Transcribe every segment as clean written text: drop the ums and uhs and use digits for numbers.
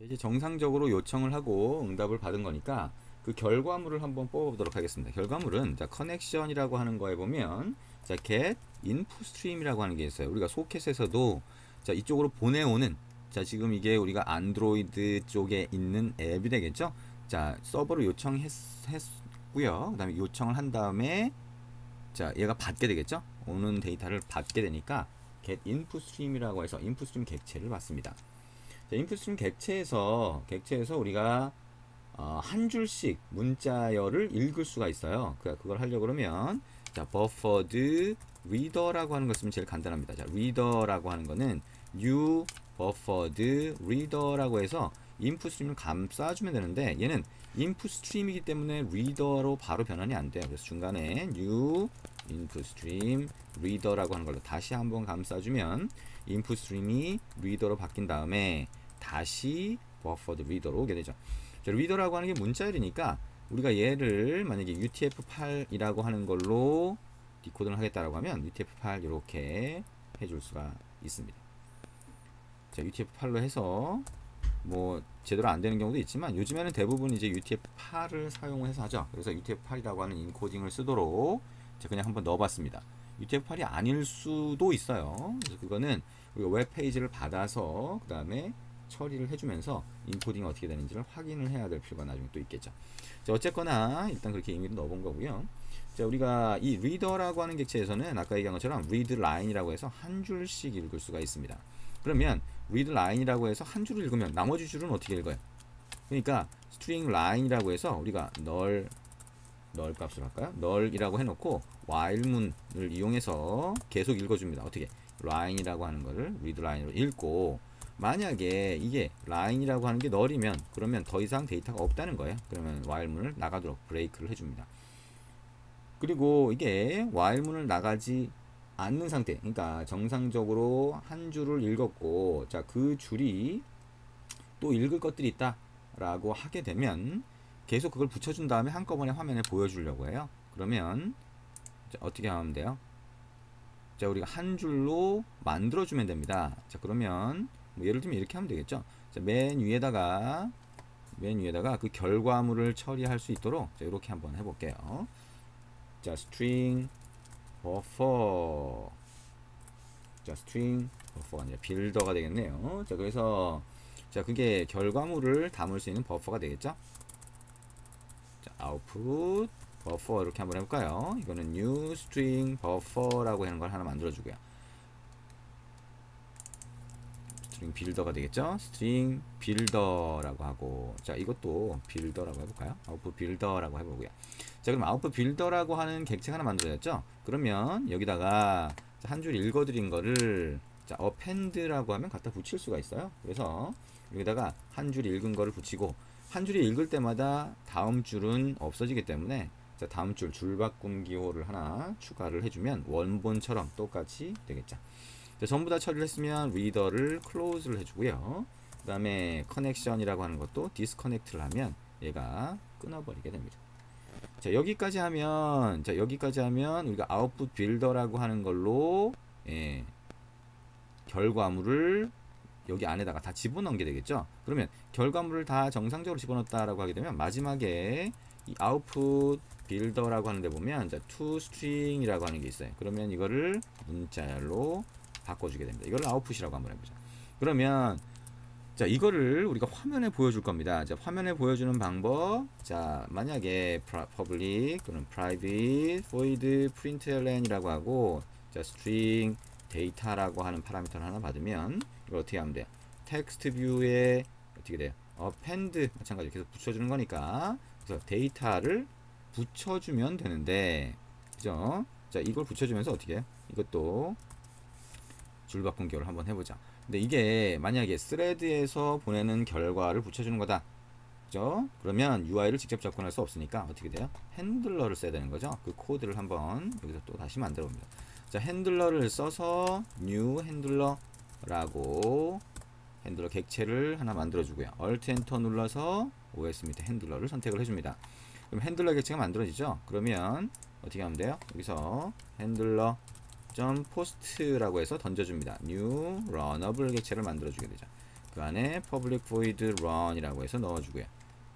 이제 정상적으로 요청을 하고 응답을 받은 거니까 그 결과물을 한번 뽑아보도록 하겠습니다. 결과물은 자 커넥션이라고 하는 거에 보면 자 get input stream이라고 하는 게 있어요. 우리가 소켓에서도 자 이쪽으로 보내오는 자 지금 이게 우리가 안드로이드 쪽에 있는 앱이 되겠죠. 자 서버로 요청했고요. 그 다음에 요청을 한 다음에 자 얘가 받게 되겠죠. 오는 데이터를 받게 되니까 get input stream이라고 해서 input stream 객체를 받습니다. 인풋 스트림 객체에서 우리가 한 줄씩 문자열을 읽을 수가 있어요. 그걸 하려고 그러면 자 buffered reader라고 하는 거 쓰면 제일 간단합니다. 자 reader라고 하는 거는 new buffered reader라고 해서 인풋 스트림을 감싸주면 되는데 얘는 인풋 스트림이기 때문에 reader로 바로 변환이 안 돼요. 그래서 중간에 new input stream reader라고 하는 걸로 다시 한번 감싸주면 인풋 스트림이 reader로 바뀐 다음에 다시 buffered reader로 오게 되죠. 자, reader라고 하는 게 문자열이니까 우리가 얘를 만약에 UTF-8이라고 하는 걸로 디코드를 하겠다라고 하면 UTF-8 이렇게 해줄 수가 있습니다. 자, UTF-8로 해서 뭐 제대로 안 되는 경우도 있지만 요즘에는 대부분 이제 UTF-8을 사용해서 하죠. 그래서 UTF-8이라고 하는 인코딩을 쓰도록 제가 그냥 한번 넣어봤습니다. UTF-8이 아닐 수도 있어요. 그래서 그거는 우리가 웹페이지를 받아서 그 다음에 처리를 해주면서 인코딩이 어떻게 되는지를 확인을 해야 될 필요가 나중에 또 있겠죠. 자, 어쨌거나 일단 그렇게 임의로 넣어본 거고요. 자, 우리가 이 reader라고 하는 객체에서는 아까 얘기한 것처럼 read line이라고 해서 한 줄씩 읽을 수가 있습니다. 그러면 read line이라고 해서 한 줄을 읽으면 나머지 줄은 어떻게 읽어요? 그러니까 string line이라고 해서 우리가 null 값으로 할까요? null이라고 해놓고 while문을 이용해서 계속 읽어줍니다. 어떻게? line이라고 하는 거를 read line으로 읽고 만약에 이게 line이라고 하는 게 null이면 그러면 더 이상 데이터가 없다는 거예요. 그러면 while문을 나가도록 브레이크를 해줍니다. 그리고 이게 while문을 나가지 않는 상태, 그러니까 정상적으로 한 줄을 읽었고 자 그 줄이 또 읽을 것들이 있다 라고 하게 되면 계속 그걸 붙여준 다음에 한꺼번에 화면에 보여주려고 해요. 그러면 자, 어떻게 하면 돼요? 자 우리가 한 줄로 만들어주면 됩니다. 자 그러면 뭐 예를 들면 이렇게 하면 되겠죠. 자, 맨 위에다가 그 결과물을 처리할 수 있도록 자, 이렇게 한번 해볼게요. 자 string buffer 자 string buffer가 아니라 빌더가 되겠네요. 자 그래서 자 그게 결과물을 담을 수 있는 버퍼가 되겠죠. 자 output buffer 이렇게 한번 해볼까요. 이거는 new string buffer라고 하는 걸 하나 만들어주고요. string builder가 되겠죠. string builder라고 하고 자 이것도 builder라고 해볼까요. output builder라고 해보고요. 자 그럼 output builder라고 하는 객체가 하나 만들어졌죠. 그러면 여기다가 한 줄 읽어드린 거를 자 append라고 하면 갖다 붙일 수가 있어요. 그래서 여기다가 한 줄 읽은 거를 붙이고 한 줄이 읽을 때마다 다음 줄은 없어지기 때문에 자 다음 줄 바꿈 기호를 하나 추가를 해주면 원본처럼 똑같이 되겠죠. 자, 전부 다 처리를 했으면 리더를 클로즈를 해주고요. 그 다음에 커넥션이라고 하는 것도 디스커넥트를 하면 얘가 끊어버리게 됩니다. 자 여기까지 하면 우리가 아웃풋 빌더라고 하는 걸로 예, 결과물을 여기 안에다가 다 집어넣은 게 되겠죠. 그러면 결과물을 다 정상적으로 집어넣었다라고 하게 되면 마지막에 이 아웃풋 빌더라고 하는데 보면 자, to string이라고 하는 게 있어요. 그러면 이거를 문자열로 바꿔주게 됩니다. 이걸 아웃풋이라고 한번 해보자. 그러면 자 이거를 우리가 화면에 보여줄 겁니다. 자 화면에 보여주는 방법 자 만약에 public 또는 private void println 이라고 하고 자 string data라고 하는 파라미터를 하나 받으면 이걸 어떻게 하면 돼요? 텍스트 뷰에 어떻게 돼요? append 마찬가지로 계속 붙여주는 거니까 그래서 데이터를 붙여주면 되는데 그죠? 자 이걸 붙여주면서 어떻게 해요? 이것도 줄바꿈 기호를 한번 해보자. 근데 이게 만약에 스레드에서 보내는 결과를 붙여주는 거다. 그죠? 그러면 UI를 직접 접근할 수 없으니까 어떻게 돼요? 핸들러를 써야 되는 거죠. 그 코드를 한번 여기서 또 다시 만들어 봅니다. 자, 핸들러를 써서 new 핸들러라고 핸들러 객체를 하나 만들어 주고요. Alt 엔터 눌러서 OS 밑에 핸들러를 선택을 해줍니다. 그럼 핸들러 객체가 만들어지죠? 그러면 어떻게 하면 돼요? 여기서 핸들러 post라고 해서 던져줍니다. new runnable 객체를 만들어주게 되죠. 그 안에 public void run이라고 해서 넣어주고요.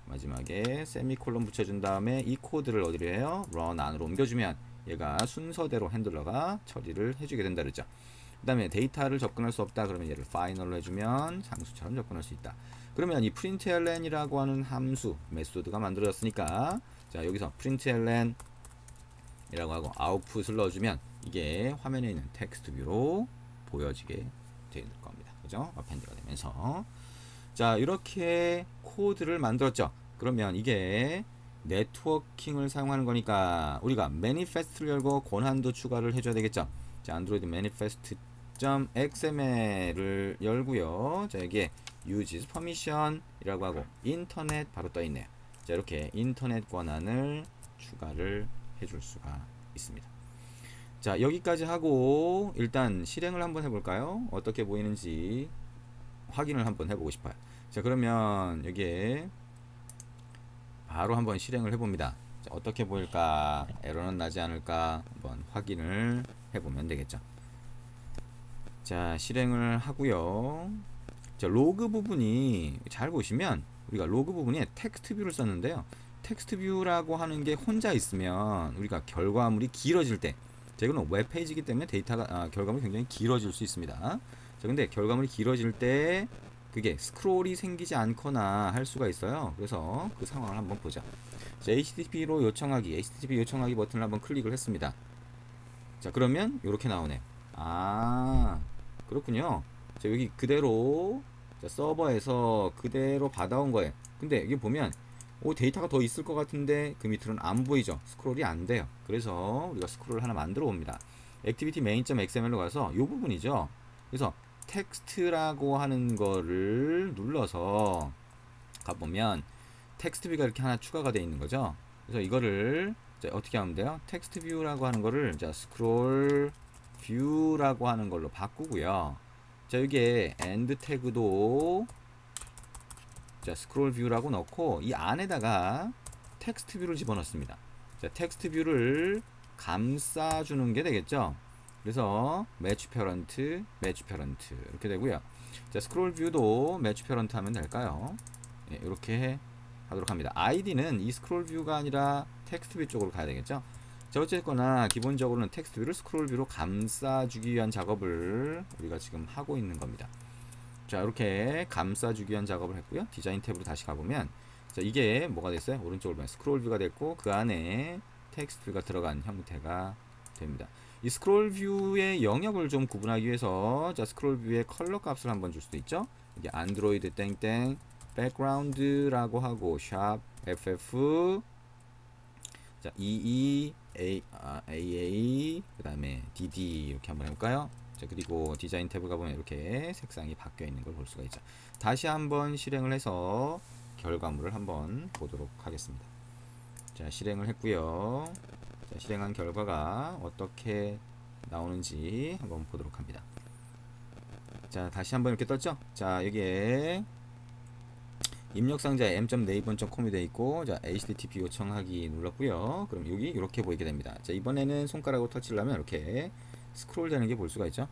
마지막에 세미콜론 붙여준 다음에 이 코드를 어디로 해요? run 안으로 옮겨주면 얘가 순서대로 핸들러가 처리를 해주게 된다 그랬죠. 그 다음에 데이터를 접근할 수 없다 그러면 얘를 final로 해주면 상수처럼 접근할 수 있다. 그러면 이 println이라고 하는 함수 메소드가 만들어졌으니까 자 여기서 println 이라고 하고 아웃풋을 넣어주면 이게 화면에 있는 텍스트 뷰로 보여지게 될 겁니다. 그죠? 어펜드가 되면서 자 이렇게 코드를 만들었죠. 그러면 이게 네트워킹을 사용하는 거니까 우리가 매니페스트를 열고 권한도 추가를 해줘야 되겠죠. 자 안드로이드 manifest.xml을 열고요. 자 여기에 uses permission 이라고 하고 인터넷 바로 떠 있네요. 자 이렇게 인터넷 권한을 추가를 해줄 수가 있습니다. 자 여기까지 하고 일단 실행을 한번 해볼까요? 어떻게 보이는지 확인을 한번 해보고 싶어요. 자 그러면 여기에 바로 한번 실행을 해봅니다. 자, 어떻게 보일까? 에러는 나지 않을까? 한번 확인을 해보면 되겠죠. 자 실행을 하고요. 자 로그 부분이 잘 보시면 우리가 로그 부분에 텍스트 뷰를 썼는데요. 텍스트 뷰라고 하는 게 혼자 있으면 우리가 결과물이 길어질 때 자, 이거는 웹페이지이기 때문에 데이터가 결과물이 굉장히 길어질 수 있습니다. 자 근데 결과물이 길어질 때 그게 스크롤이 생기지 않거나 할 수가 있어요. 그래서 그 상황을 한번 보자. 자, HTTP로 요청하기 HTTP 요청하기 버튼을 한번 클릭을 했습니다. 자 그러면 이렇게 나오네요. 아 그렇군요. 자 여기 그대로 자, 서버에서 그대로 받아온 거예요. 근데 여기 보면 데이터가 더 있을 것 같은데 그 밑으로는 안 보이죠. 스크롤이 안 돼요. 그래서 우리가 스크롤을 하나 만들어 봅니다. activity main.xml로 가서 이 부분이죠. 그래서 텍스트라고 하는 거를 눌러서 가보면 텍스트 뷰가 이렇게 하나 추가가 되어 있는 거죠. 그래서 이거를 자, 어떻게 하면 돼요? 텍스트 뷰라고 하는 거를 자 스크롤 뷰라고 하는 걸로 바꾸고요. 자 여기에 end 태그도 자 스크롤 뷰라고 넣고 이 안에다가 텍스트 뷰를 집어넣습니다. 자 텍스트 뷰를 감싸주는 게 되겠죠. 그래서 매치 페런트 이렇게 되고요. 자 스크롤 뷰도 매치 페런트 하면 될까요? 예, 이렇게 하도록 합니다. 아이디는 이 스크롤 뷰가 아니라 텍스트 뷰 쪽으로 가야 되겠죠. 자 어쨌거나 기본적으로는 텍스트 뷰를 스크롤 뷰로 감싸주기 위한 작업을 우리가 지금 하고 있는 겁니다. 자 이렇게 감싸주기 위한 작업을 했고요. 디자인 탭으로 다시 가보면 자 이게 뭐가 됐어요? 오른쪽으로 보면 스크롤 뷰가 됐고 그 안에 텍스트 뷰가 들어간 형태가 됩니다. 이 스크롤 뷰의 영역을 좀 구분하기 위해서 자 스크롤 뷰의 컬러 값을 한번 줄 수도 있죠. 이게 안드로이드 땡땡 백그라운드라고 하고 샵 ff 자 AA 그 다음에 dd 이렇게 한번 해볼까요? 자 그리고 디자인 탭을 가보면 이렇게 색상이 바뀌어 있는 걸 볼 수가 있죠. 다시 한번 실행을 해서 결과물을 한번 보도록 하겠습니다. 자 실행을 했고요. 자, 실행한 결과가 어떻게 나오는지 한번 보도록 합니다. 자 다시 한번 이렇게 떴죠. 자 여기에 입력상자에 m.naver.com이 되어 있고 자 http 요청하기 눌렀고요. 그럼 여기 이렇게 보이게 됩니다. 자 이번에는 손가락으로 터치를 하면 이렇게 스크롤 되는 게 볼 수가 있죠.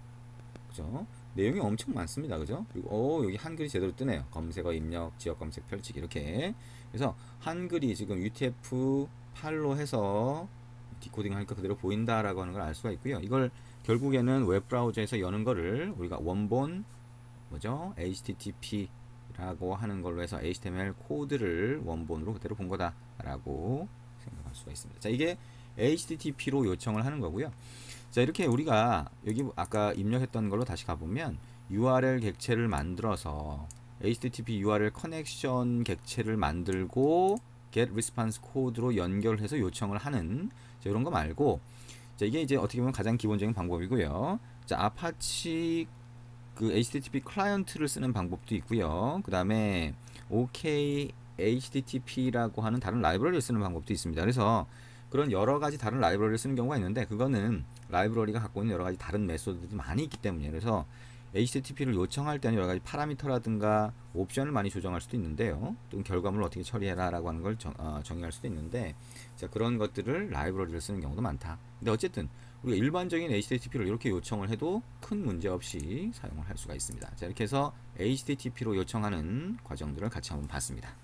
그죠? 내용이 엄청 많습니다. 그죠? 그리고 여기 한글이 제대로 뜨네요. 검색어 입력, 지역 검색 펼치기 이렇게. 그래서 한글이 지금 UTF-8로 해서 디코딩 하니까 그대로 보인다라고 하는 걸 알 수가 있고요. 이걸 결국에는 웹 브라우저에서 여는 거를 우리가 원본 뭐죠? HTTP 라고 하는 걸로 해서 HTML 코드를 원본으로 그대로 본 거다라고 생각할 수가 있습니다. 자 이게 HTTP로 요청을 하는 거고요. 자 이렇게 우리가 여기 아까 입력했던 걸로 다시 가보면 URL 객체를 만들어서 HTTP URL 커넥션 객체를 만들고 get response 코드로 연결해서 요청을 하는 자, 이런 거 말고 자 이게 이제 어떻게 보면 가장 기본적인 방법이고요. 자 아파치 그 HTTP 클라이언트를 쓰는 방법도 있고요. 그 다음에 OK HTTP라고 하는 다른 라이브러리를 쓰는 방법도 있습니다. 그래서 그런 여러 가지 다른 라이브러리를 쓰는 경우가 있는데 그거는 라이브러리가 갖고 있는 여러 가지 다른 메소드들이 많이 있기 때문에 그래서 HTTP를 요청할 때는 여러 가지 파라미터라든가 옵션을 많이 조정할 수도 있는데요. 또 결과물을 어떻게 처리해라 라고 하는 걸 정의할 수도 있는데, 자, 그런 것들을 라이브러리를 쓰는 경우도 많다. 근데 어쨌든 우리가 일반적인 HTTP를 이렇게 요청을 해도 큰 문제 없이 사용을 할 수가 있습니다. 자, 이렇게 해서 HTTP로 요청하는 과정들을 같이 한번 봤습니다.